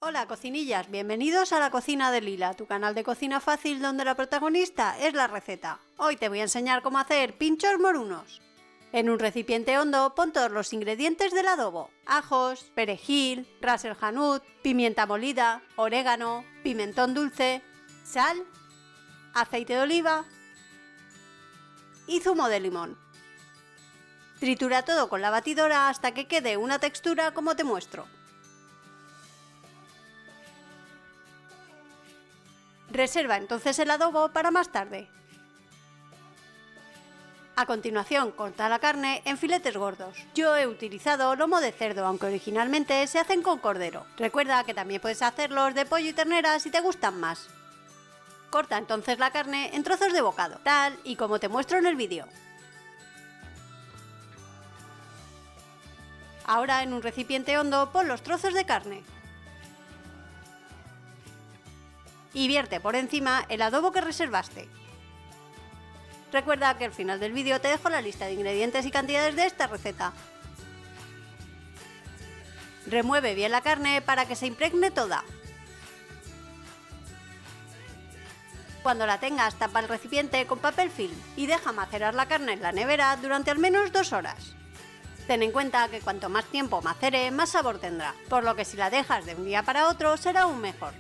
Hola cocinillas, bienvenidos a la cocina de Lila, tu canal de cocina fácil donde la protagonista es la receta. Hoy te voy a enseñar cómo hacer pinchos morunos. En un recipiente hondo pon todos los ingredientes del adobo: ajos, perejil, ras el hanout, pimienta molida, orégano, pimentón dulce, sal, aceite de oliva y zumo de limón. Tritura todo con la batidora hasta que quede una textura como te muestro. Reserva entonces el adobo para más tarde. A continuación, corta la carne en filetes gordos. Yo he utilizado lomo de cerdo, aunque originalmente se hacen con cordero. Recuerda que también puedes hacerlos de pollo y ternera si te gustan más. Corta entonces la carne en trozos de bocado, tal y como te muestro en el vídeo. Ahora en un recipiente hondo pon los trozos de carne. Y vierte por encima el adobo que reservaste. Recuerda que al final del vídeo te dejo la lista de ingredientes y cantidades de esta receta. Remueve bien la carne para que se impregne toda. Cuando la tengas, tapa el recipiente con papel film y deja macerar la carne en la nevera durante al menos 2 horas. Ten en cuenta que cuanto más tiempo macere, más sabor tendrá, por lo que si la dejas de un día para otro será aún mejor.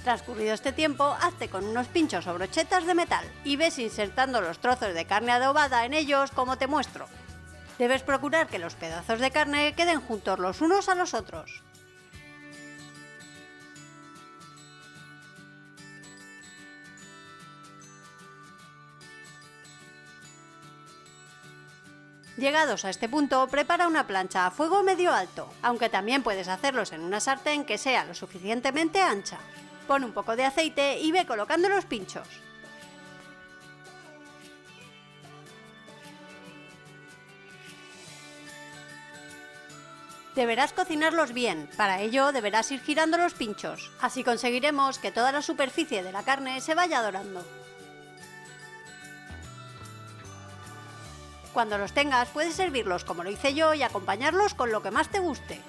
Transcurrido este tiempo, hazte con unos pinchos o brochetas de metal y ves insertando los trozos de carne adobada en ellos como te muestro. Debes procurar que los pedazos de carne queden juntos los unos a los otros. Llegados a este punto, prepara una plancha a fuego medio alto, aunque también puedes hacerlos en una sartén que sea lo suficientemente ancha. Pon un poco de aceite y ve colocando los pinchos. Deberás cocinarlos bien, para ello deberás ir girando los pinchos, así conseguiremos que toda la superficie de la carne se vaya dorando. Cuando los tengas puedes servirlos como lo hice yo y acompañarlos con lo que más te guste.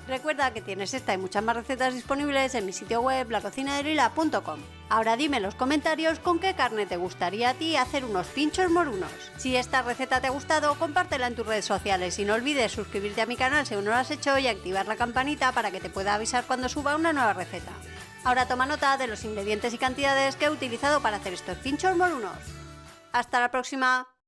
Recuerda que tienes esta y muchas más recetas disponibles en mi sitio web lacocinadelila.com. Ahora dime en los comentarios con qué carne te gustaría a ti hacer unos pinchos morunos. Si esta receta te ha gustado, compártela en tus redes sociales y no olvides suscribirte a mi canal si aún no lo has hecho y activar la campanita para que te pueda avisar cuando suba una nueva receta. Ahora toma nota de los ingredientes y cantidades que he utilizado para hacer estos pinchos morunos. ¡Hasta la próxima!